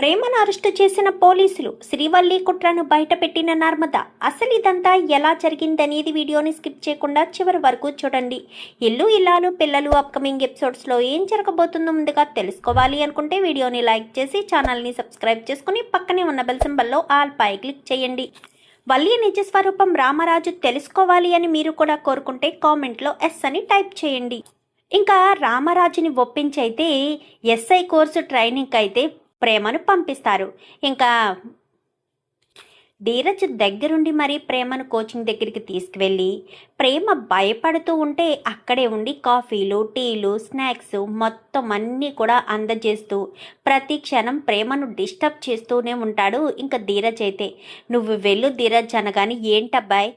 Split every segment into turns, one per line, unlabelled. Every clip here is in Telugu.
ప్రేమను అరెస్టు చేసిన పోలీసులు శ్రీవల్లి కుట్రను బయటపెట్టిన నర్మద. అసలు ఇదంతా ఎలా జరిగిందనేది వీడియోని స్కిప్ చేయకుండా చివరి వరకు చూడండి. ఇల్లు ఇల్లాలు పిల్లలు అప్కమింగ్ ఎపిసోడ్స్లో ఏం జరగబోతుందో ముందుగా తెలుసుకోవాలి అనుకుంటే వీడియోని లైక్ చేసి ఛానల్ని సబ్స్క్రైబ్ చేసుకుని పక్కనే ఉన్న బెల్ సింబల్లో ఆల్ పై క్లిక్ చేయండి. వల్లి నిజస్వరూపం రామరాజు తెలుసుకోవాలి అని మీరు కూడా కోరుకుంటే కామెంట్లో ఎస్ అని టైప్ చేయండి. ఇంకా రామరాజుని ఒప్పించైతే ఎస్ఐ కోర్సు ట్రైనింగ్ అయితే ప్రేమను పంపిస్తారు. ఇంకా ధీరజ్ దగ్గరుండి మరీ ప్రేమను కోచింగ్ దగ్గరికి తీసుకువెళ్ళి ప్రేమ భయపడుతూ ఉంటే అక్కడే ఉండి కాఫీలు టీలు స్నాక్స్ మొత్తం అన్నీ కూడా అందజేస్తూ ప్రతి క్షణం ప్రేమను డిస్టర్బ్ చేస్తూనే ఉంటాడు. ఇంకా ధీరజ్ అయితే నువ్వు వెళ్ళు ధీరజ్ అనగాని, ఏంటబ్బాయి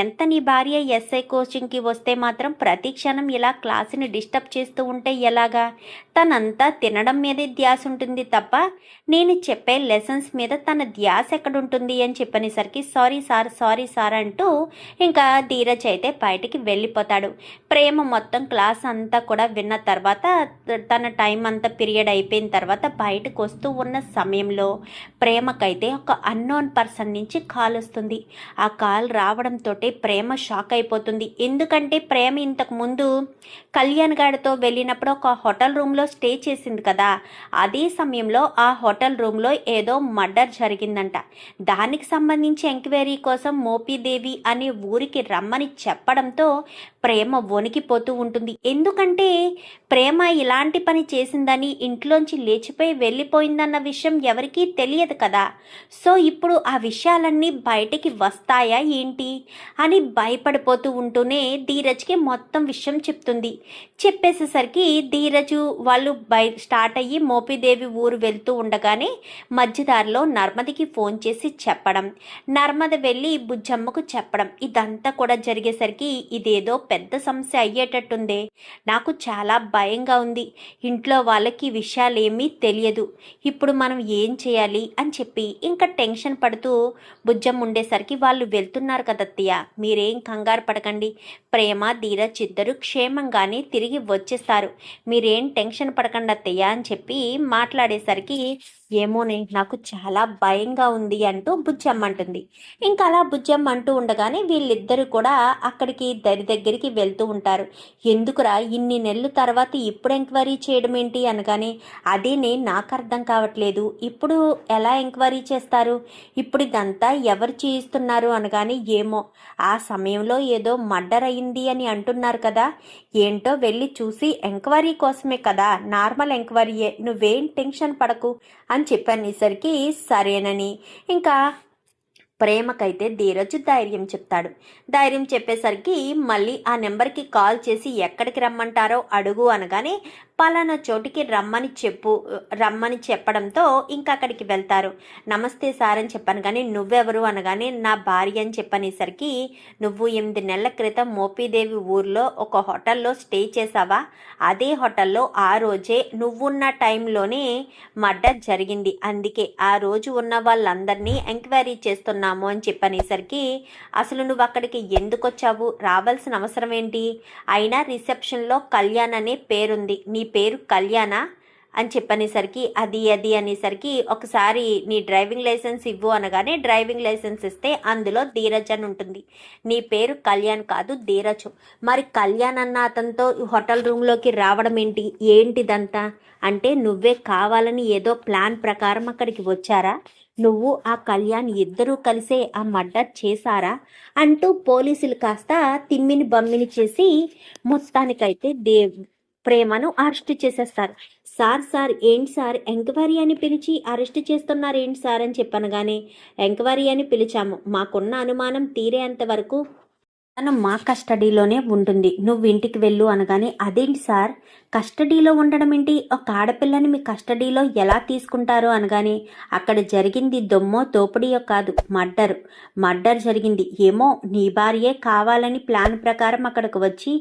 ఎంత నీ భార్య ఎస్ఐ కోచింగ్కి వస్తే మాత్రం ప్రతి క్షణం ఇలా క్లాసుని డిస్టర్బ్ చేస్తూ ఉంటే ఎలాగా? తనంతా తినడం మీదే ధ్యాస ఉంటుంది తప్ప నేను చెప్పే లెసన్స్ మీద తన ధ్యాస ఎక్కడుంటుంది అని చెప్పనేసరికి సారీ సార్ అంటూ ఇంకా ధీరజ్ అయితే బయటికి వెళ్ళిపోతాడు. ప్రేమ మొత్తం క్లాస్ అంతా కూడా విన్న తర్వాత తన టైం అంతా పీరియడ్ అయిపోయిన తర్వాత బయటకు వస్తూ ఉన్న సమయంలో ప్రేమకైతే ఒక అన్నోన్ పర్సన్ నుంచి కాల్ వస్తుంది. ఆ కాల్ రావడంతో ప్రేమ షాక్ అయిపోతుంది. ఎందుకంటే ప్రేమ ఇంతకు ముందు కళ్యాణ్ గారితో వెళ్ళినప్పుడు ఒక హోటల్ రూమ్లో స్టే చేసింది కదా. అదే సమయంలో ఆ హోటల్ రూమ్లో ఏదో మర్డర్ జరిగిందంట. దానికి సంబంధించి ఎంక్వైరీ కోసం మోపిదేవి అనే ఊరికి రమ్మని చెప్పడంతో ప్రేమ వణికిపోతూ ఉంటుంది. ఎందుకంటే ప్రేమ ఇలాంటి పని చేసిందని ఇంట్లోంచి లేచిపోయి వెళ్ళిపోయిందన్న విషయం ఎవరికీ తెలియదు కదా. సో ఇప్పుడు ఆ విషయాలన్నీ బయటికి వస్తాయా ఏంటి అని భయపడిపోతూ ఉంటూనే ధీరజ్కి మొత్తం విషయం చెప్తుంది. చెప్పేసేసరికి ధీరజు వాళ్ళు స్టార్ట్ అయ్యి మోపిదేవి ఊరు వెళ్తూ ఉండగానే మధ్యదారిలో నర్మదికి ఫోన్ చేసి చెప్పడం, నర్మద వెళ్ళి బుజ్జమ్మకు చెప్పడం, ఇదంతా కూడా జరిగేసరికి ఇదేదో పెద్ద సమస్య అయ్యేటట్టుందే. నాకు చాలా భయంగా ఉంది. ఇంట్లో వాళ్ళకి విషయాలేమీ తెలియదు. ఇప్పుడు మనం ఏం చేయాలి అని చెప్పి ఇంకా టెన్షన్ పడుతూ బుజ్జమ్మ ఉండేసరికి, వాళ్ళు వెళ్తున్నారు కదత్తయ్య, మీరేం కంగారు పడకండి, ప్రేమ ధీరజ్ ఇద్దరు క్షేమంగానే తిరిగి వచ్చేస్తారు, మీరేం టెన్షన్ పడకండి అత్తయ్య అని చెప్పి మాట్లాడేసరికి, ఏమోనే నాకు చాలా భయంగా ఉంది అంటూ బుజ్జమ్మ అంటుంది. ఇంకా అలా బుజ్జమ్మ అంటూ ఉండగానే వీళ్ళిద్దరూ కూడా అక్కడికి దగ్గరికి వెళ్తూ ఉంటారు. ఎందుకురా ఇన్ని నెలల తర్వాత ఇప్పుడు ఎంక్వైరీ చేయడం ఏంటి అనగానే, అదేనే నాకు అర్థం కావట్లేదు, ఇప్పుడు ఎలా ఎంక్వైరీ చేస్తారు, ఇప్పుడు ఇదంతా ఎవరు చేయిస్తున్నారు అనగానే, ఏమో ఆ సమయంలో ఏదో మర్డర్ అయింది అని అంటున్నారు కదా, ఏంటో వెళ్ళి చూసి ఎంక్వైరీ కోసమే కదా, నార్మల్ ఎంక్వైరీయే, నువ్వేం టెన్షన్ పడకు అని చెప్పనేసరికి సరేనని ఇంకా ప్రేమకైతే ధీరజ్ ధైర్యం చెప్తాడు. ధైర్యం చెప్పేసరికి మళ్ళీ ఆ నెంబర్కి కాల్ చేసి ఎక్కడికి రమ్మంటారో అడుగు అనగానే, పలానా చోటికి రమ్మని చెప్పడంతో ఇంకా అక్కడికి వెళ్తారు. నమస్తే సార్ అని చెప్పాను కానీ నువ్వెవరు అనగానే, నా భార్య అని చెప్పనేసరికి, నువ్వు 8 నెలల క్రితం మోపిదేవి ఊర్లో ఒక హోటల్లో స్టే చేసావా, అదే హోటల్లో ఆ రోజే నువ్వున్న టైంలోనే మర్డర్ జరిగింది, అందుకే ఆ రోజు ఉన్న వాళ్ళందరినీ ఎంక్వైరీ చేస్తున్నాము అని చెప్పనేసరికి, అసలు నువ్వు అక్కడికి ఎందుకు వచ్చావు, రావాల్సిన అవసరం ఏంటి, అయినా రిసెప్షన్లో కళ్యాణ్ అనే పేరుంది, నీ పేరు కళ్యాణ అని చెప్పనేసరికి, అది అనేసరికి, ఒకసారి నీ డ్రైవింగ్ లైసెన్స్ ఇవ్వు అనగానే డ్రైవింగ్ లైసెన్స్ ఇస్తే అందులో ధీరజ్ అని ఉంటుంది. నీ పేరు కళ్యాణ్ కాదు ధీరజ్, మరి కళ్యాణ్ అన్న అతనితో హోటల్ రూమ్లోకి రావడం ఏంటిదంతా అంటే, నువ్వే కావాలని ఏదో ప్లాన్ ప్రకారం అక్కడికి వచ్చారా, నువ్వు ఆ కళ్యాణ్ ఇద్దరూ కలిసే ఆ మర్డర్ చేశారా అంటూ పోలీసులు కాస్త తిమ్మిని బమ్మిని చేసి మొత్తానికైతే ప్రేమను అరెస్ట్ చేసేస్తారు. సార్ ఏంటి సార్ ఎంక్వైరీ అని పిలిచి అరెస్ట్ చేస్తున్నారు ఏంటి సార్ అని చెప్పనగానే, ఎంక్వైరీ అని పిలిచాము, మాకున్న అనుమానం తీరేంత వరకు తను మా కస్టడీలోనే ఉంటుంది, నువ్వు ఇంటికి వెళ్ళు అనగానే, అదేంటి సార్ కస్టడీలో ఉండడం ఏంటి, ఒక ఆడపిల్లని మీ కస్టడీలో ఎలా తీసుకుంటారు అనగానే, అక్కడ జరిగింది దొమ్మో దోపిడీయో కాదు, మర్డర్ జరిగింది, ఏమో నీ భార్యే కావాలని ప్లాన్ ప్రకారం అక్కడికి వచ్చి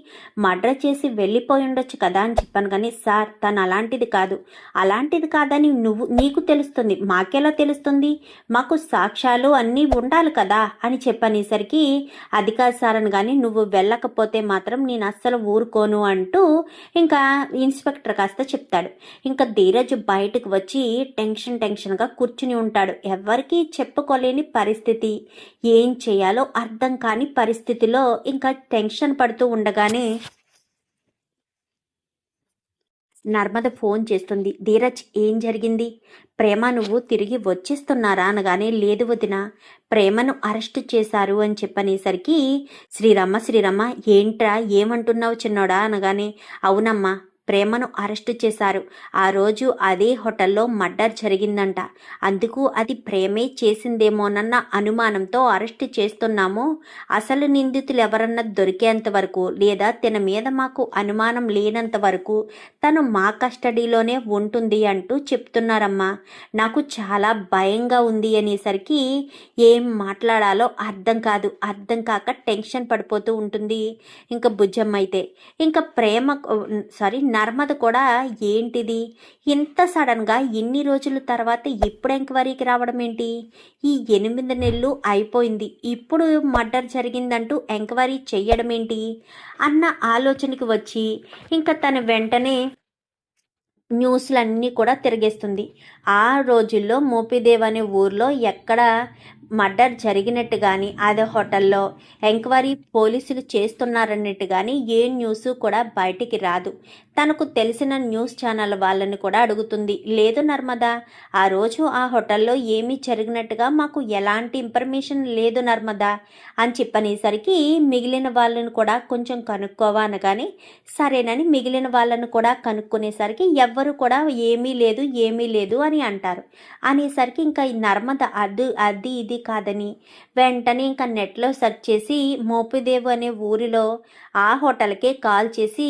మర్డర్ చేసి వెళ్ళిపోయి ఉండొచ్చు కదా అని చెప్పాను. కానీ సార్ తను అలాంటిది కాదని నీకు తెలుస్తుంది, మాకెలా తెలుస్తుంది, మాకు సాక్ష్యాలు అన్నీ ఉండాలి కదా అని చెప్పనేసరికి, అది కాదు సార్ కానీ నువ్వు వెళ్ళకపోతే మాత్రం నేను అస్సలు ఊరుకోను అంటూ ఇంకా ఇన్స్పెక్టర్ కాస్త చెప్తాడు. ఇంకా ధీరజ్ బయటకు వచ్చి టెన్షన్గా కూర్చుని ఉంటాడు. ఎవరికీ చెప్పుకోలేని పరిస్థితి, ఏం చేయాలో అర్థం కాని పరిస్థితిలో ఇంకా టెన్షన్ పడుతూ ఉండగానే నర్మద ఫోన్ చేస్తుంది. ధీరజ్, ఏం జరిగింది? ప్రేమ నువ్వు తిరిగి వచ్చేస్తున్నారా అనగానే, లేదు వదిన, ప్రేమను అరెస్ట్ చేశారు అని చెప్పనేసరికి, శ్రీరమ్మ ఏంట్రా ఏమంటున్నావు చిన్నోడా అనగానే, అవునమ్మా, ప్రేమను అరెస్టు చేశారు. ఆ రోజు అదే హోటల్లో మర్డర్ జరిగిందంట. అందుకు అది ప్రేమే చేసిందేమోనన్న అనుమానంతో అరెస్టు చేస్తున్నాము. అసలు నిందితులు ఎవరన్నా దొరికేంత వరకు లేదా తన మీద మాకు అనుమానం లేనంత వరకు తను మా కస్టడీలోనే ఉంటుంది అంటూ చెప్తున్నారమ్మా. నాకు చాలా భయంగా ఉంది అనేసరికి ఏం మాట్లాడాలో అర్థం కాక టెన్షన్ పడిపోతూ ఉంటుంది ఇంకా బుజ్జమ్మ అయితే. ఇంకా నర్మద కూడా ఏంటిది ఇంత సడన్గా ఇన్ని రోజుల తర్వాత ఇప్పుడు ఎంక్వైరీకి రావడం ఏంటి? ఈ 8 నెలలు అయిపోయింది, ఇప్పుడు మర్డర్ జరిగిందంటూ ఎంక్వైరీ చెయ్యడం ఏంటి అన్న ఆలోచనకి వచ్చి ఇంకా తన వెంటనే న్యూస్లన్నీ కూడా తిరిగేస్తుంది. ఆ రోజుల్లో మోపిదేవ్ అనే ఊర్లో ఎక్కడ మర్డర్ జరిగినట్టు కానీ అదే హోటల్లో ఎంక్వైరీ పోలీసులు చేస్తున్నారన్నట్టు కానీ ఏ న్యూస్ కూడా బయటికి రాదు. తనకు తెలిసిన న్యూస్ ఛానల్ వాళ్ళని కూడా అడుగుతుంది. లేదు నర్మదా, ఆ రోజు ఆ హోటల్లో ఏమీ జరిగినట్టుగా మాకు ఎలాంటి ఇన్ఫర్మేషన్ లేదు నర్మదా అని చెప్పనేసరికి మిగిలిన వాళ్ళని కూడా కొంచెం కనుక్కోవా అనగానే సరేనని మిగిలిన వాళ్ళని కూడా కనుక్కునేసరికి ఎవ్వరు కూడా ఏమీ లేదు అని అంటారు. అనేసరికి ఇంకా ఈ నర్మద అది ఇది కాదని వెంటనే ఇంకా నెట్లో సెర్చ్ చేసి మోపిదేవ్ అనే ఊరిలో ఆ హోటల్కే కాల్ చేసి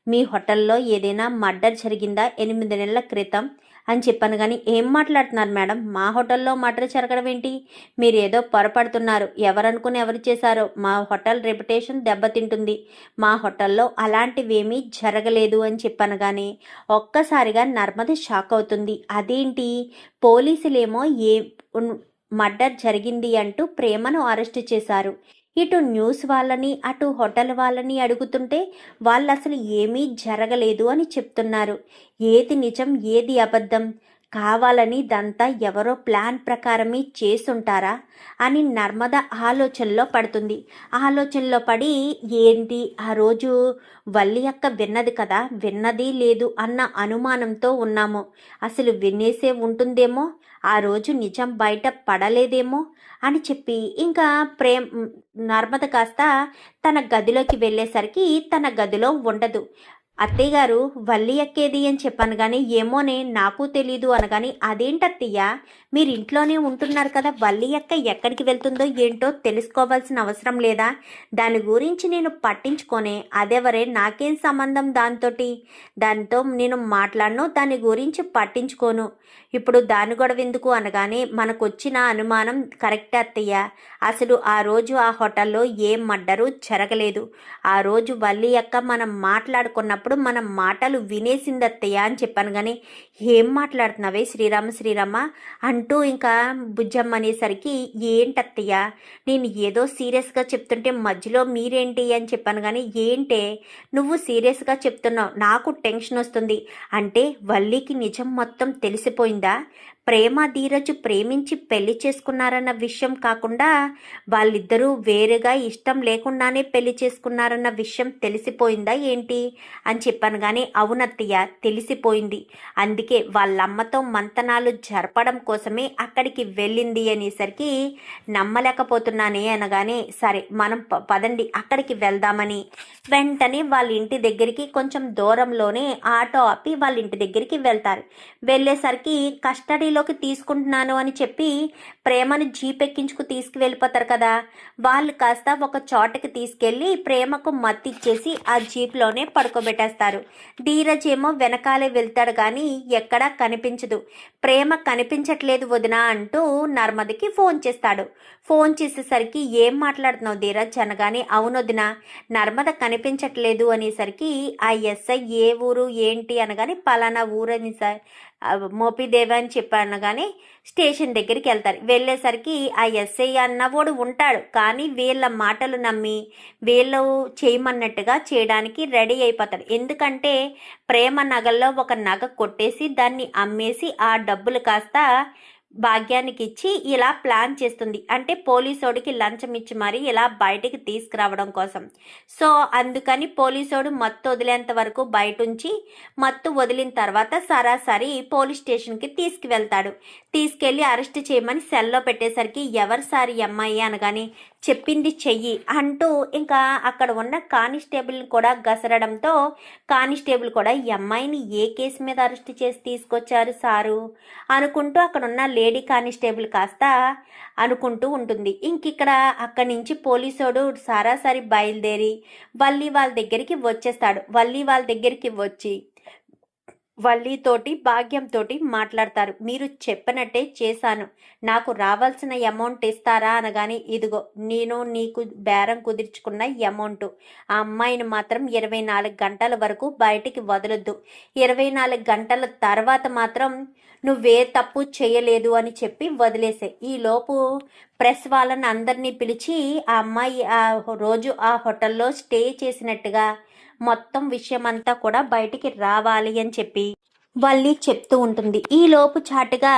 మీ హోటల్లో ఏదైనా మర్డర్ జరిగిందా 8 నెలల క్రితం అని చెప్పాను. కానీ ఏం మాట్లాడుతున్నారు మేడం, మా హోటల్లో మర్డర్ జరగడం ఏంటి? మీరు ఏదో పొరపడుతున్నారు, ఎవరనుకుని ఎవరు చేశారో, మా హోటల్ రెప్యుటేషన్ దెబ్బతింటుంది, మా హోటల్లో అలాంటివేమీ జరగలేదు అని చెప్పాను. కానీ ఒక్కసారిగా నర్మద షాక్ అవుతుంది. అదేంటి, పోలీసులేమో మర్డర్ జరిగింది అంటూ ప్రేమను అరెస్ట్ చేశారు, ఇటు న్యూస్ వాళ్ళని అటు హోటల్ వాళ్ళని అడుగుతుంటే వాళ్ళు అసలు ఏమీ జరగలేదు అని చెప్తున్నారు. ఏది నిజం ఏది అబద్ధం? కావాలని దంతా ఎవరో ప్లాన్ ప్రకారమే చేసుంటారా అని నర్మద ఆలోచనలో పడుతుంది. ఆలోచనలో పడి ఏంటి ఆ రోజు వల్లి అక్క విన్నది కదా, విన్నది లేదు అన్న అనుమానంతో ఉన్నాము. అసలు వినేసే ఉంటుందేమో, ఆ రోజు నిజం బయట పడలేదేమో అని చెప్పి ఇంకా నర్మద కాస్త తన గదిలోకి వెళ్ళేసరికి తన గదిలో ఉండదు. అత్తయ్య గారు, వల్లి ఎక్కేది అని చెప్పాను కానీ ఏమోనే నాకు తెలీదు అనగాని, అదేంటత్తయ్య, మీరు ఇంట్లోనే ఉంటున్నారు కదా, వల్లి ఎక్క ఎక్కడికి వెళ్తుందో ఏంటో తెలుసుకోవాల్సిన అవసరం లేదా? దాని గురించి నేను పట్టించుకోనే, అదెవరే, నాకేం సంబంధం దాంతో నేను మాట్లాడను, దాని గురించి పట్టించుకోను. ఇప్పుడు దాని గొడవ ఎందుకు అనగానే, మనకు వచ్చిన అనుమానం కరెక్ట్ అత్తయ్య, అసలు ఆ రోజు ఆ హోటల్లో ఏం మర్డరు జరగలేదు. ఆ రోజు వల్లి అక్క మనం మాట్లాడుకున్నప్పుడు మన మాటలు వినేసింది అత్తయ్య అని చెప్పాను. కానీ ఏం మాట్లాడుతున్నావే శ్రీరామ అంటూ ఇంకా బుజ్జమ్మ అనేసరికి, ఏంటత్తయ్య, నేను ఏదో సీరియస్గా చెప్తుంటే మధ్యలో మీరేంటి అని చెప్పాను. కానీ ఏంటే నువ్వు సీరియస్గా చెప్తున్నావు, నాకు టెన్షన్ వస్తుంది. అంటే వల్లికి నిజం మొత్తం తెలిసిపోయిందా? ప్రేమ ధీరజ్ ప్రేమించి పెళ్లి చేసుకున్నారన్న విషయం కాకుండా వాళ్ళిద్దరూ వేరుగా ఇష్టం లేకుండానే పెళ్లి చేసుకున్నారన్న విషయం తెలిసిపోయిందా ఏంటి అని చెప్పాను. కానీ అవునత్తయ్య, తెలిసిపోయింది, అందుకే వాళ్ళమ్మతో మంతనాలు జరపడం కోసమే అక్కడికి వెళ్ళింది అనేసరికి నమ్మలేకపోతున్నానే అనగానే, సరే మనం పదండి అక్కడికి వెళ్దామని వెంటనే వాళ్ళ ఇంటి దగ్గరికి కొంచెం దూరంలోనే ఆటో ఆపి వాళ్ళ ఇంటి దగ్గరికి వెళ్తారు. వెళ్ళేసరికి కస్టడీలోకి తీసుకుంటున్నాను అని చెప్పి ప్రేమను జీప్ ఎక్కించుకు తీసుకువెళ్ళిపోతారు కదా, వాళ్ళు కాస్త ఒక చోటకి తీసుకెళ్ళి ప్రేమకు మత్తిచ్చేసి ఆ జీప్లోనే పడుకోబెట్టేస్తారు. ధీరజ్ ఏమో వెనకాలే వెళ్తాడు కానీ ఎక్కడా కనిపించదు. ప్రేమ కనిపించట్లేదు వదినా అంటూ నర్మదకి ఫోన్ చేస్తాడు. ఫోన్ చేసేసరికి ఏం మాట్లాడుతున్నావు ధీరజ్ అనగానే, అవునొదినా, నర్మద కనిపించట్లేదు అనేసరికి ఆ ఎస్ఐ ఏ ఊరు ఏంటి అనగానే పలానా ఊరని సార్ మోపిదేవి అని చెప్పాను కానీ స్టేషన్ దగ్గరికి వెళ్తారు. వెళ్ళేసరికి ఆ ఎస్ఐ అన్నవాడు ఉంటాడు, కానీ వీళ్ళ మాటలు నమ్మి వీళ్ళు చేయమన్నట్టుగా చేయడానికి రెడీ అయిపోతాడు. ఎందుకంటే ప్రేమ నగల్లో ఒక నగ కొట్టేసి దాన్ని అమ్మేసి ఆ డబ్బులు కాస్త భాగ్యానికి ఇచ్చి ఇలా ప్లాన్ చేస్తుంది. అంటే పోలీసోడికి లంచం ఇచ్చి మరి ఇలా బయటికి తీసుకురావడం కోసం. సో అందుకని పోలీసోడు మత్తు వదిలేంత వరకు బయట ఉంచి మత్తు వదిలిన తర్వాత సరాసరి పోలీస్ స్టేషన్కి తీసుకువెళ్తాడు. తీసుకెళ్ళి అరెస్ట్ చేయమని సెల్లో పెట్టేసరికి ఎవరు సార్ ఈ అమ్మాయి అనగానే చెప్పింది చెయ్యి అంటూ ఇంకా అక్కడ ఉన్న కానిస్టేబుల్ కూడా గసరడంతో కానిస్టేబుల్ కూడా ఈ అమ్మాయిని ఏ కేసు మీద అరెస్ట్ చేసి తీసుకొచ్చారు సారు అనుకుంటూ అక్కడ ఉన్న లేడీ కానిస్టేబుల్ కాస్త అనుకుంటూ ఉంటుంది. ఇక్కడ అక్కడి నుంచి పోలీసోడు సరాసరి బయలుదేరి వల్లి వాళ్ళ దగ్గరికి వచ్చేస్తాడు. వల్లి వాళ్ళ దగ్గరికి వచ్చి వల్లితోటి భాగ్యంతోటి మాట్లాడతారు. మీరు చెప్పినట్టే చేశాను, నాకు రావాల్సిన అమౌంట్ ఇస్తారా అనగానే ఇదిగో నేను నీకు బేరం కుదుర్చుకున్న అమౌంట్, ఆ అమ్మాయిని మాత్రం 24 గంటల వరకు బయటికి వదలొద్దు, 24 గంటల తర్వాత మాత్రం నువ్వే తప్పు చేయలేదు అని చెప్పి వదిలేసే. ఈలోపు ప్రెస్ వాళ్ళని అందరినీ పిలిచి ఆ అమ్మాయి ఆ రోజు ఆ హోటల్లో స్టే చేసినట్టుగా మొత్తం విషయం అంతా కూడా బయటికి రావాలి అని చెప్పి వల్లి చెప్తూ ఉంటుంది. ఈలోపు చాటుగా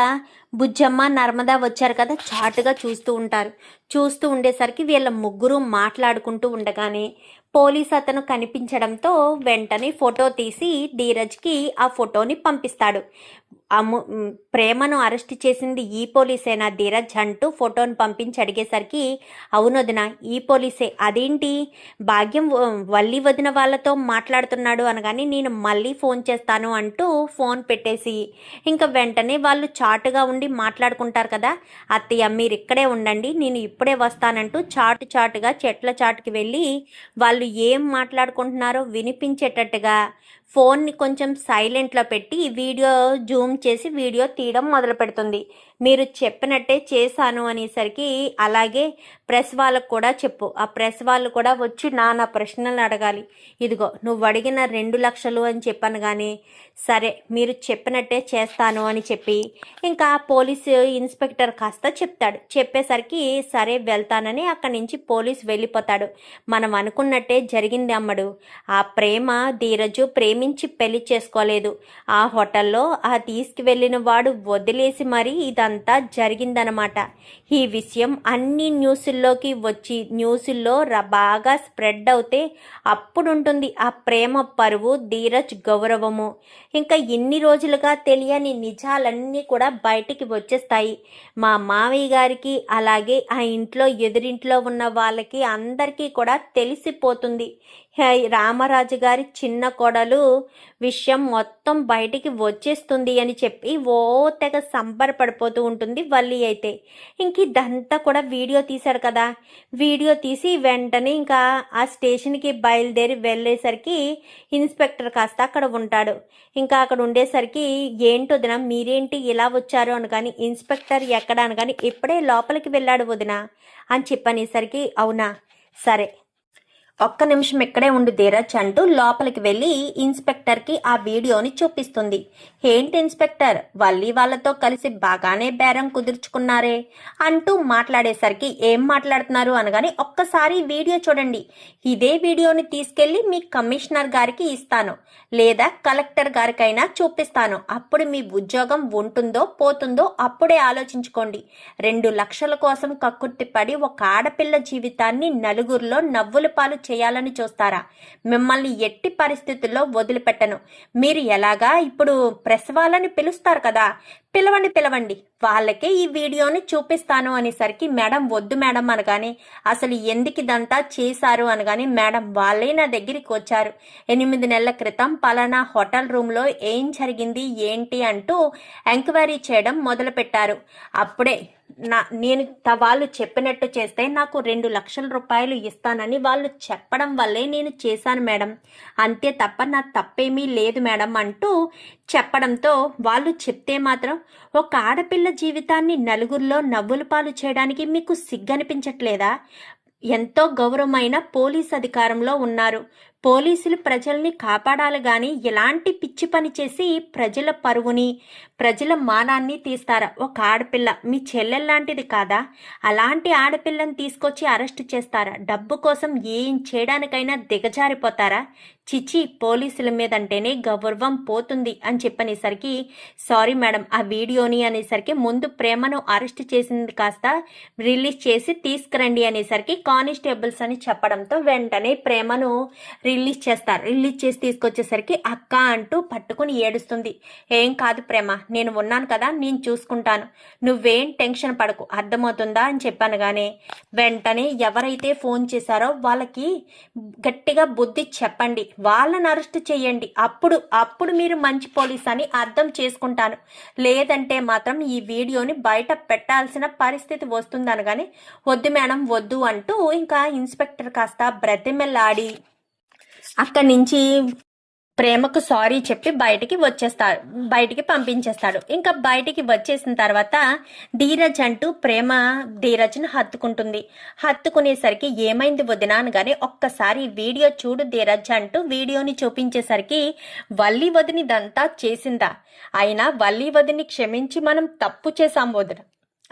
బుజ్జమ్మ నర్మదా వచ్చారు కదా, చాటుగా చూస్తూ ఉంటారు. చూస్తూ ఉండేసరికి వీళ్ళ ముగ్గురు మాట్లాడుకుంటూ ఉండగానే పోలీస్ అతను కనిపించడంతో వెంటనే ఫోటో తీసి ధీరజ్కి ఆ ఫోటోని పంపిస్తాడు. ప్రేమను అరెస్ట్ చేసింది ఈ పోలీసేనా ధీరజ్ అంటూ ఫోటోని పంపించి అడిగేసరికి అవును వదిన ఈ పోలీసే, అదేంటి భాగ్యం వల్లి వదిన వాళ్ళతో మాట్లాడుతున్నాడు అనగానే నేను మళ్ళీ ఫోన్ చేస్తాను అంటూ ఫోన్ పెట్టేసి ఇంకా వెంటనే వాళ్ళు చాటుగా ఉండి మాట్లాడుకుంటారు కదా, అత్తయ్య మీరు ఇక్కడే ఉండండి నేను ఇప్పుడే వస్తానంటూ చాటుగా చెట్ల చాటుకి వెళ్ళి వాళ్ళు ఏం మాట్లాడుకుంటున్నారో వినిపించేటట్టుగా ఫోన్ని కొంచెం సైలెంట్లో పెట్టి వీడియో జూమ్ చేసి వీడియో తీయడం మొదలు పెడుతుంది. మీరు చెప్పినట్టే చేశాను అనేసరికి అలాగే ప్రెస్ వాళ్ళకు కూడా చెప్పు, ఆ ప్రెస్ వాళ్ళు కూడా వచ్చి నా ప్రశ్నలు అడగాలి, ఇదిగో నువ్వు అడిగిన 2 లక్షలు అని చెప్పాను కానీ సరే మీరు చెప్పినట్టే చేస్తాను అని చెప్పి ఇంకా పోలీసు ఇన్స్పెక్టర్ కాస్త చెప్తాడు. చెప్పేసరికి సరే వెళ్తానని అక్కడి నుంచి పోలీసు వెళ్ళిపోతాడు. మనం అనుకున్నట్టే జరిగింది అమ్మడు, ఆ ప్రేమ ధీరజు ప్రేమించి పెళ్లి చేసుకోలేదు, ఆ హోటల్లో ఆ తీసుకువెళ్ళిన వాడు వదిలేసి మరీ ఇదంతా జరిగిందనమాట. ఈ విషయం అన్ని న్యూసుల్లోకి వచ్చి న్యూసుల్లో బాగా స్ప్రెడ్ అవుతే అప్పుడుంటుంది ఆ ప్రేమ పరువు ధీరజ్ గౌరవము. ఇంకా ఇన్ని రోజులుగా తెలియని నిజాలన్నీ కూడా బయటికి వచ్చేస్తాయి. మా మావయ్య గారికి అలాగే ఆ ఇంట్లో ఎదురింట్లో ఉన్న వాళ్ళకి అందరికీ కూడా తెలిసిపోతుంది. రామరాజు గారి చిన్న కోడలు విషయం మొత్తం బయటికి వచ్చేస్తుంది అని చెప్పి ఓ తెగ సంబరపడిపోతూ ఉంటుంది వల్లి అయితే. ఇంక ఇదంతా కూడా వీడియో తీశాడు కదా, వీడియో తీసి వెంటనే ఇంకా ఆ స్టేషన్కి బయలుదేరి వెళ్ళేసరికి ఇన్స్పెక్టర్ కాస్త అక్కడ ఉంటాడు. ఇంకా అక్కడ ఉండేసరికి ఏంటి వదిన మీరేంటి ఇలా వచ్చారు అని కానీ ఇన్స్పెక్టర్ ఎక్కడ అని కానీ ఇప్పుడే లోపలికి వెళ్ళాడు వదిన అని చెప్పనేసరికి అవునా సరే ఒక్క నిమిషం ఇక్కడే ఉండు ధీరజ్ అంటూ లోపలికి వెళ్ళి ఇన్స్పెక్టర్కి ఆ వీడియోని చూపిస్తుంది. ఏంటి ఇన్స్పెక్టర్ వల్లి వాళ్ళతో కలిసి బాగానే బేరం కుదుర్చుకున్నారే అంటూ మాట్లాడేసరికి ఏం మాట్లాడుతున్నారు అనగానే ఒక్కసారి వీడియో చూడండి, ఇదే వీడియోని తీసుకెళ్లి మీ కమిషనర్ గారికి ఇస్తాను లేదా కలెక్టర్ గారికైనా చూపిస్తాను, అప్పుడు మీ ఉద్యోగం ఉంటుందో పోతుందో అప్పుడే ఆలోచించుకోండి. 2 లక్షల కోసం కక్కుర్తిపడి ఒక ఆడపిల్ల జీవితాన్ని నలుగురిలో నవ్వుల పాలు చేయాలని చూస్తారా? మిమ్మల్ని ఎట్టి పరిస్థితుల్లో వదిలిపెట్టను. మీరు ఎలాగా ఇప్పుడు ప్రెస్ వాళ్ళని పిలుస్తారు కదా, పిలవండి వాళ్ళకే ఈ వీడియోని చూపిస్తాను అనేసరికి మేడం వద్దు మేడం అనగానే అసలు ఎందుకు ఇదంతా చేశారు అనగానే మేడం వాళ్ళే నా దగ్గరికి వచ్చారు 8 నెలల క్రితం పలానా హోటల్ రూమ్లో ఏం జరిగింది ఏంటి అంటూ ఎంక్వైరీ చేయడం మొదలుపెట్టారు. అప్పుడే నేను వాళ్ళు చెప్పినట్టు చేస్తే నాకు 2 లక్షల రూపాయలు ఇస్తానని వాళ్ళు చెప్పడం వల్లే నేను చేశాను మేడం, అంతే తప్ప నా తప్పేమీ లేదు మేడం అంటూ చెప్పడంతో వాళ్ళు చెప్తే మాత్రం ఒక ఆడపిల్ల జీవితాన్ని నలుగురిలో నవ్వుల పాలు చేయడానికి మీకు సిగ్గనిపించట్లేదా? ఎంతో గౌరవమైన పోలీస్ అధికారంలో ఉన్నారు, పోలీసులు ప్రజల్ని కాపాడాలి కానీ ఇలాంటి పిచ్చి పని చేసి ప్రజల పరువుని ప్రజల మానాన్ని తీస్తారా? ఒక ఆడపిల్ల మీ చెల్లెల్లాంటిది కాదా? అలాంటి ఆడపిల్లని తీసుకొచ్చి అరెస్ట్ చేస్తారా? డబ్బు కోసం ఏం చేయడానికైనా దిగజారిపోతారా? చిచి, పోలీసుల మీద అంటేనే గౌరవం పోతుంది అని చెప్పనేసరికి సారీ మేడం ఆ వీడియోని అనేసరికి ముందు ప్రేమను అరెస్ట్ చేసింది కాస్త రిలీజ్ చేసి తీసుకురండి అనేసరికి కానిస్టేబుల్స్ అని చెప్పడంతో వెంటనే ప్రేమను రిలీజ్ చేస్తారు. రిలీజ్ చేసి తీసుకొచ్చేసరికి అక్క అంటూ పట్టుకుని ఏడుస్తుంది. ఏం కాదు ప్రేమ, నేను ఉన్నాను కదా, నేను చూసుకుంటాను, నువ్వేం టెన్షన్ పడకు, అర్థమవుతుందా అని చెప్పాను. కానీ వెంటనే ఎవరైతే ఫోన్ చేశారో వాళ్ళకి గట్టిగా బుద్ధి చెప్పండి, వాళ్ళని అరెస్ట్ చేయండి, అప్పుడు మీరు మంచి పోలీస్ అని అర్థం చేసుకుంటాను, లేదంటే మాత్రం ఈ వీడియోని బయట పెట్టాల్సిన పరిస్థితి వస్తుంది అనగానే వద్దు మేడం వద్దు అంటూ ఇంకా ఇన్స్పెక్టర్ కాస్త బ్రతిమెల్లాడి అక్కడి నుంచి ప్రేమకు సారీ చెప్పి బయటికి పంపించేస్తాడు. ఇంకా బయటికి వచ్చేసిన తర్వాత ధీరజ్ అంటూ ప్రేమ ధీరజ్ను హత్తుకుంటుంది. హత్తుకునేసరికి ఏమైంది వదినా అనగానే ఒక్కసారి వీడియో చూడు ధీరజ్ అంటూ వీడియోని చూపించేసరికి వల్లి వదిని ఇదంతా చేసిందా? అయినా వల్లి వదిని క్షమించి మనం తప్పు చేశాం వదిన,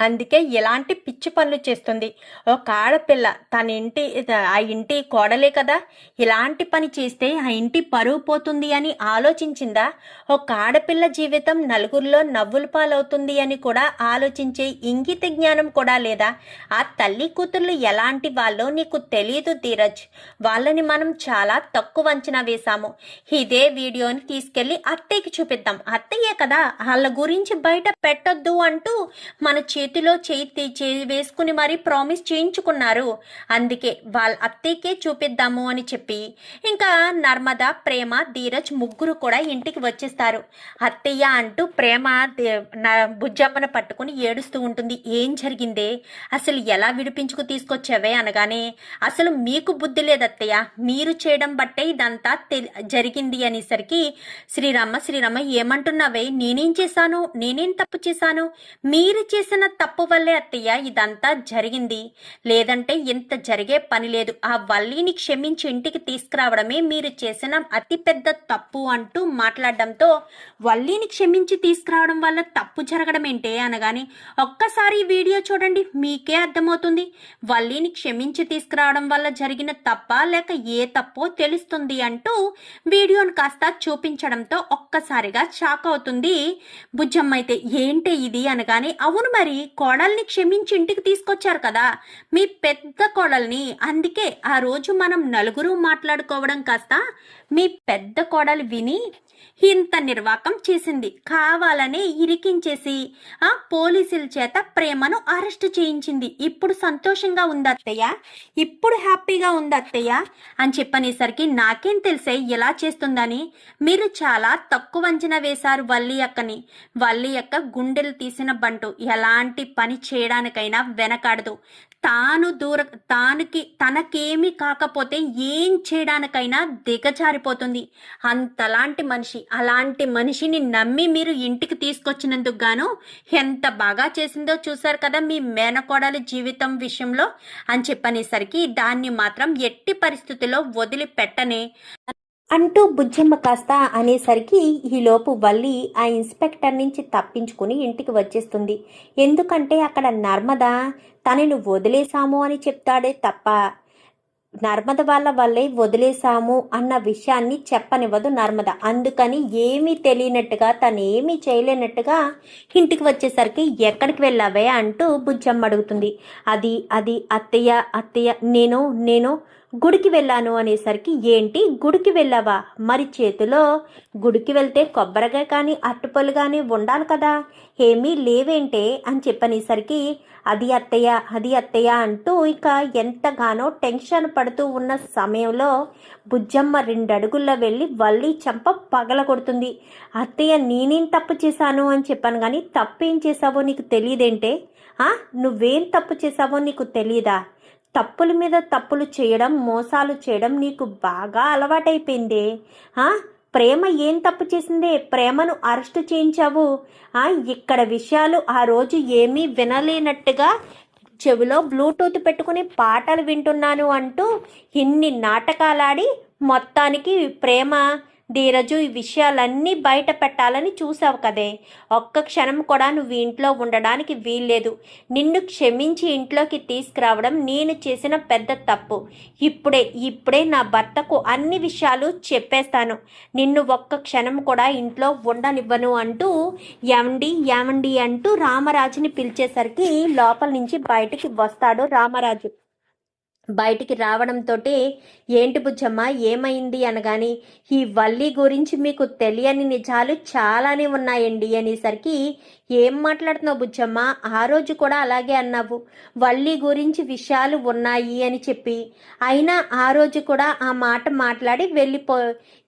అందుకే ఎలాంటి పిచ్చి పనులు చేస్తుంది. ఒక ఆడపిల్ల ఆ ఇంటి కోడలే కదా, ఇలాంటి పని చేస్తే ఆ ఇంటి పరువు పోతుంది అని ఆలోచించిందా? ఒక ఆడపిల్ల జీవితం నలుగురిలో నవ్వుల పాలవుతుంది అని కూడా ఆలోచించే ఇంగిత జ్ఞానం కూడా లేదా? ఆ తల్లి కూతుర్లు ఎలాంటి వాళ్ళో నీకు తెలియదు ధీరజ్, వాళ్ళని మనం చాలా తక్కువ అంచనా వేశాము. ఇదే వీడియోని తీసుకెళ్లి అత్తయ్యకి చూపిద్దాం, అత్తయ్యే కదా, వాళ్ళ గురించి బయట పెట్టొద్దు అంటూ మన చేతిలో చేయి వేసుకుని మరీ ప్రామిస్ చేయించుకున్నారు. అందుకే వాళ్ళ అత్తయ్యకే చూపిద్దాము అని చెప్పి ఇంకా నర్మద, ప్రేమ, ధీరజ్ ముగ్గురు కూడా ఇంటికి వచ్చేస్తారు. అత్తయ్య అంటూ ప్రేమ బుజ్జమ్మను పట్టుకుని ఏడుస్తూ ఉంటుంది. ఏం జరిగిందే, అసలు ఎలా విడిపించుకు తీసుకొచ్చావే అనగానే అసలు మీకు బుద్ధి లేదు అత్తయ్య, మీరు చేయడం బట్టే ఇదంతా జరిగింది అనేసరికి శ్రీరామ ఏమంటున్నావే, నేనేం తప్పు చేశాను? మీరు చేసిన తప్పు వల్లే అత్తయ్య ఇదంతా జరిగింది, లేదంటే ఇంత జరిగే పని లేదు. ఆ వల్లిని క్షమించి ఇంటికి తీసుకురావడమే మీరు చేసిన అతి పెద్ద తప్పు అంటూ మాట్లాడడంతో వల్లిని క్షమించి తీసుకురావడం వల్ల తప్పు జరగడం ఏంటే అనగానే ఒక్కసారి ఈ వీడియో చూడండి, మీకే అర్థమవుతుంది. వల్లిని క్షమించి తీసుకురావడం వల్ల జరిగిన తప్ప లేక ఏ తప్పో తెలుస్తుంది అంటూ వీడియోను కాస్త చూపించడంతో ఒక్కసారిగా షాక్ అవుతుంది బుజ్జమ్మ. అయితే ఏంటే ఇది అనగానే అవును మరి, కోడల్ని క్షమించి ఇంటికి తీసుకొచ్చారు కదా మీ పెద్ద కోడల్ని, అందుకే ఆ రోజు మనం నలుగురు మాట్లాడుకోవడం కాస్త మీ పెద్ద కోడలు విని ఇంత నిర్వాకం చేసింది, కావాలనే ఇరికించేసి ఆ పోలీసుల చేత ప్రేమను అరెస్ట్ చేయించింది. ఇప్పుడు సంతోషంగా ఉంది అత్తయ్య, ఇప్పుడు హ్యాపీగా ఉంది అత్తయ్య అని చెప్పనేసరికి నాకేం తెలిసే ఇలా చేస్తుందని, మీరు చాలా తక్కువ అంచనా వేశారు వల్లి అక్కని. వల్లి అక్క గుండెలు తీసిన బంటు, ఎలాంటి పని చేయడానికైనా వెనకాడదు. తనకేమీ కాకపోతే ఏం చేయడానికైనా దిగజారిపోతుంది. అంతలాంటి మనిషి, అలాంటి మనిషిని నమ్మి మీరు ఇంటికి తీసుకొచ్చినందుకు గాను ఎంత బాగా చేసిందో చూశారు కదా మీ మేనకోడలి జీవితం విషయంలో అని చెప్పనేసరికి దాన్ని మాత్రం ఎట్టి పరిస్థితుల్లో వదిలిపెట్టనే అంటూ బుజ్జమ్మ కాస్త అనేసరికి ఈలోపు వల్లి ఆ ఇన్స్పెక్టర్ నుంచి తప్పించుకుని ఇంటికి వచ్చేస్తుంది. ఎందుకంటే అక్కడ నర్మద తనను వదిలేశాము అని చెప్తాడే తప్ప నర్మద వాళ్ళ వల్లే వదిలేశాము అన్న విషయాన్ని చెప్పనివ్వదు నర్మద. అందుకని ఏమీ తెలియనట్టుగా తనేమీ చేయలేనట్టుగా ఇంటికి వచ్చేసరికి ఎక్కడికి వెళ్ళావే అంటూ బుజ్జమ్మ అడుగుతుంది. అది అత్తయ్య నేను గుడికి వెళ్ళాను అనేసరికి ఏంటి గుడికి వెళ్ళావా? మరి చేతిలో గుడికి వెళ్తే కొబ్బరిగా కానీ అట్టుపళ్ళు కానీ ఉండాలి కదా, ఏమీ లేవేంటే అని చెప్పనేసరికి అది అత్తయ్య అంటూ ఇక ఎంతగానో టెన్షన్ పడుతూ ఉన్న సమయంలో బుజ్జమ్మ 2 అడుగుల్లో వెళ్ళి వల్లి చంప పగలగొడుతుంది. అత్తయ్య నేనేం తప్పు చేశాను అని చెప్పాను కానీ తప్పేం చేశావో నీకు తెలియదేంటే? నువ్వేం తప్పు చేశావో నీకు తెలీదా? తప్పుల మీద తప్పులు చేయడం, మోసాలు చేయడం నీకు బాగా అలవాటైపోయిందే. ప్రేమ ఏం తప్పు చేసిందే? ప్రేమను అరెస్ట్ చేయించావు. ఇక్కడ విషయాలు ఆ రోజు ఏమీ వినలేనట్టుగా చెవిలో బ్లూటూత్ పెట్టుకుని పాటలు వింటున్నాను అంటూ ఇన్ని నాటకాలాడి మొత్తానికి ప్రేమ ధీరజు ఈ విషయాలన్నీ బయట పెట్టాలని చూసావు కదే. ఒక్క క్షణం కూడా నువ్వు ఇంట్లో ఉండడానికి వీల్లేదు. నిన్ను క్షమించి ఇంట్లోకి తీసుకురావడం నేను చేసిన పెద్ద తప్పు. ఇప్పుడే నా భర్తకు అన్ని విషయాలు చెప్పేస్తాను. నిన్ను ఒక్క క్షణం కూడా ఇంట్లో ఉండనివ్వను అంటూ ఏమండి అంటూ రామరాజుని పిలిచేసరికి లోపల నుంచి బయటికి వస్తాడు రామరాజు. బయటికి రావడంతో ఏంటి బుజ్జమ్మ ఏమైంది అనగాని, ఈ వల్లి గురించి మీకు తెలియని నిజాలు చాలానే ఉన్నాయండి అనేసరికి, ఏం మాట్లాడుతున్నావు బుజ్జమ్మ, ఆ రోజు కూడా అలాగే అన్నావు, వల్లి గురించి విషయాలు ఉన్నాయి అని చెప్పి. అయినా ఆ రోజు కూడా ఆ మాట మాట్లాడి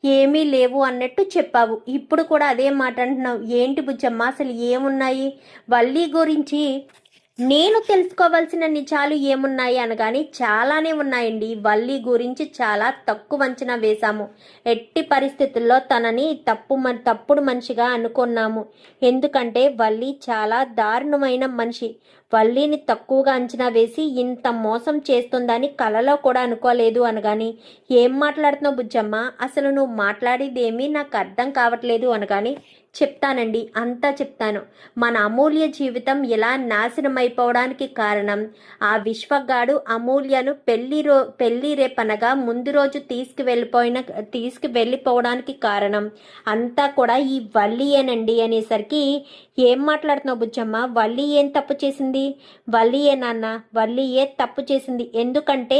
ఏమీ లేవు అన్నట్టు చెప్పావు. ఇప్పుడు కూడా అదే మాట అంటున్నావు. ఏంటి బుజ్జమ్మ అసలు ఏమున్నాయి? వల్లి గురించి నేను తెలుసుకోవాల్సిన నిజాలు ఏమున్నాయి అనగాని, చాలానే ఉన్నాయండి. వల్లి గురించి చాలా తక్కువ అంచనా వేశాము. ఎట్టి పరిస్థితుల్లో తనని తప్పుడు మనిషిగా అనుకున్నాము. ఎందుకంటే వల్లి చాలా దారుణమైన మనిషి. వల్లిని తక్కువగా అంచనా వేసి ఇంత మోసం చేస్తుందని కలలో కూడా అనుకోలేదు అనగాని, ఏం మాట్లాడుతున్నావు బుజ్జమ్మ, అసలు నువ్వు మాట్లాడేదేమీ నాకు అర్థం కావట్లేదు అనగాని, చెప్తానండి, అంతా చెప్తాను. మన అమూల్య జీవితం ఇలా నాశనం అయిపోవడానికి కారణం ఆ విశ్వగాడు అమూల్యను పెళ్లి రేపనగా ముందు రోజు తీసుకువెళ్ళిపోవడానికి కారణం అంతా కూడా ఈ వల్లియేనండి అనేసరికి, ఏం మాట్లాడుతున్నావు బుజ్జమ్మ, వల్లి ఏం తప్పు చేసింది? వల్లియే నాన్న, వల్లియే తప్పు చేసింది. ఎందుకంటే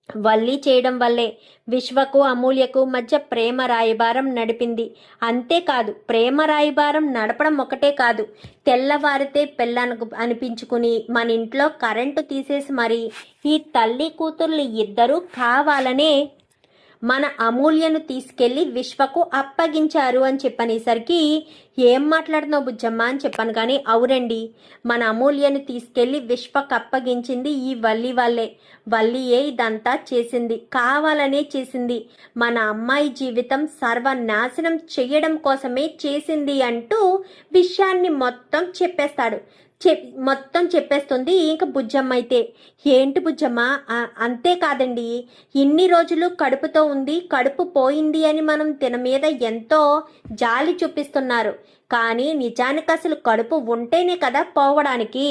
వల్లి చేయడం వల్లే విశ్వకు అమూల్యకు మధ్య ప్రేమ రాయబారం నడిపింది. అంతేకాదు, ప్రేమ రాయబారం నడపడం ఒకటే కాదు, తెల్లవారితే పెళ్ళను అనిపించుకుని మన ఇంట్లో కరెంటు తీసేసి మరి ఈ తల్లి కూతుర్లు ఇద్దరూ కావాలనే మన అమూల్యను తీసుకెళ్లి విశ్వకు అప్పగించారు అని చెప్పనేసరికి, ఏం మాట్లాడుతున్నావు బుజ్జమ్మ అని చెప్పాను. కానీ అవునండి, మన అమూల్యను తీసుకెళ్లి విశ్వకు అప్పగించింది ఈ వల్లి వాళ్ళే. వల్లియే ఇదంతా చేసింది, కావాలనే చేసింది. మన అమ్మాయి జీవితం సర్వనాశనం చెయ్యడం కోసమే చేసింది అంటూ విషయాన్ని మొత్తం చెప్పేస్తుంది. ఇంకా బుజ్జమ్మ అయితే, ఏంటి బుజ్జమ్మ, అంతేకాదండి, ఇన్ని రోజులు కడుపుతో ఉంది, కడుపు పోయింది అని మనం తిన మీద ఎంతో జాలి చూపిస్తున్నారు. కానీ నిజానికి అసలు కడుపు ఉంటేనే కదా పోవడానికి.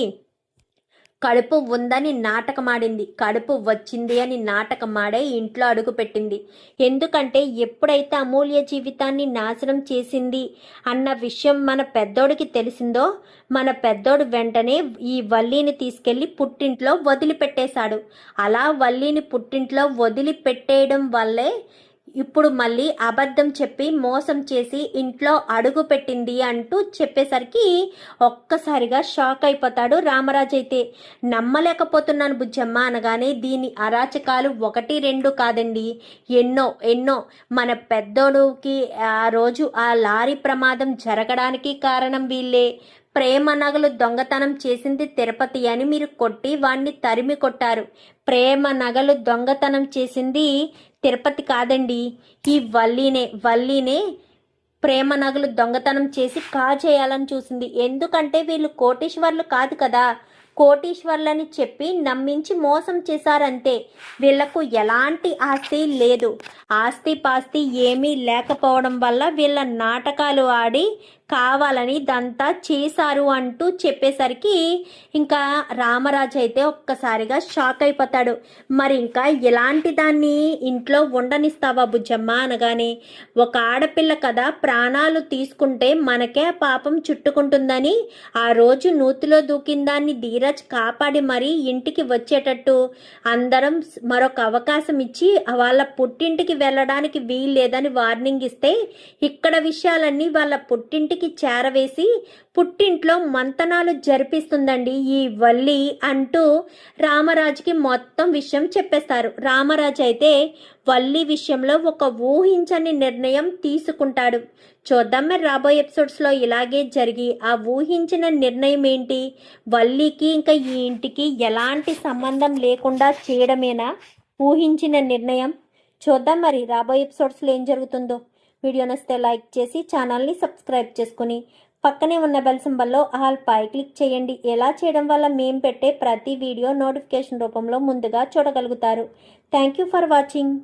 కడుపు ఉందని నాటకమాడింది, కడుపు వచ్చింది అని నాటకమాడే ఇంట్లో అడుగుపెట్టింది. ఎందుకంటే ఎప్పుడైతే అమూల్య జీవితాన్ని నాశనం చేసింది అన్న విషయం మన పెద్దోడికి తెలిసిందో, మన పెద్దోడు వెంటనే ఈ వల్లిని తీసుకెళ్లి పుట్టింట్లో వదిలిపెట్టేశాడు. అలా వల్లిని పుట్టింట్లో వదిలిపెట్టేయడం వల్లే ఇప్పుడు మళ్ళీ అబద్ధం చెప్పి మోసం చేసి ఇంట్లో అడుగు పెట్టింది అంటూ చెప్పేసరికి ఒక్కసారిగా షాక్ అయిపోతాడు రామరాజు. అయితే నమ్మలేకపోతున్నాను బుజ్జమ్మ అనగానే, దీని అరాచకాలు 1, 2 కాదండి, ఎన్నో. మన పెద్దోడుకి ఆ రోజు ఆ లారీ ప్రమాదం జరగడానికి కారణం వీళ్ళే. ప్రేమ నగలు దొంగతనం చేసింది తిరుపతి అని మీరు కొట్టి వాణ్ణి తరిమి కొట్టారు. ప్రేమ నగలు దొంగతనం చేసింది తిరుపతి కాదండి, ఈ వల్లీనే ప్రేమ నగలు దొంగతనం చేసి కాజేయాలని చూసింది. ఎందుకంటే వీళ్ళు కోటీశ్వర్లు కాదు కదా, కోటీశ్వర్లని చెప్పి నమ్మించి మోసం చేశారంతే. వీళ్లకు ఎలాంటి ఆస్తి లేదు, ఆస్తి పాస్తి ఏమీ లేకపోవడం వల్ల వీళ్ళ నాటకాలు ఆడి కావాలని దంతా చేశారు అంటూ చెప్పేసరికి ఇంకా రామరాజు అయితే ఒక్కసారిగా షాక్ అయిపోతాడు. మరి ఇంకా ఎలాంటి దాన్ని ఇంట్లో ఉండనిస్తావా బుజ్జమ్మ అనగానే, ఒక ఆడపిల్ల కదా, ప్రాణాలు తీసుకుంటే మనకే పాపం చుట్టుకుంటుందని ఆ రోజు నూతిలో దూకిన దాన్ని ధీరజ్ కాపాడి మరీ ఇంటికి వచ్చేటట్టు అందరం మరొక అవకాశం ఇచ్చి వాళ్ళ పుట్టింటికి వెళ్ళడానికి వీల్లేదని వార్నింగ్ ఇస్తే, ఇక్కడ విషయాలన్నీ వాళ్ళ పుట్టింటికి చేరవేసి పుట్టింట్లో మంతనాలు జరిపిస్తుందండి ఈ వల్లి అంటూ రామరాజుకి మొత్తం విషయం చెప్పేస్తారు. రామరాజు అయితే వల్లి విషయంలో ఒక ఊహించని నిర్ణయం తీసుకుంటాడు. చూద్దాం మరి రాబోయే ఎపిసోడ్స్లో ఇలాగే జరిగి ఆ ఊహించిన నిర్ణయం ఏంటి, వల్లికి ఇంకా ఈ ఇంటికి ఎలాంటి సంబంధం లేకుండా చేయడమేనా ఊహించిన నిర్ణయం? చూద్దాం మరి రాబోయే ఎపిసోడ్స్లో ఏం జరుగుతుందో. వీడియో నచ్చితే లైక్ చేసి ఛానల్ని సబ్స్క్రైబ్ చేసుకుని పక్కనే ఉన్న బెల్ సింబల్లో ఆల్ పై క్లిక్ చేయండి. ఎలా చేయడం వల్ల మేము పెట్టే ప్రతి వీడియో నోటిఫికేషన్ రూపంలో ముందుగా చూడగలుగుతారు. Thank you for watching.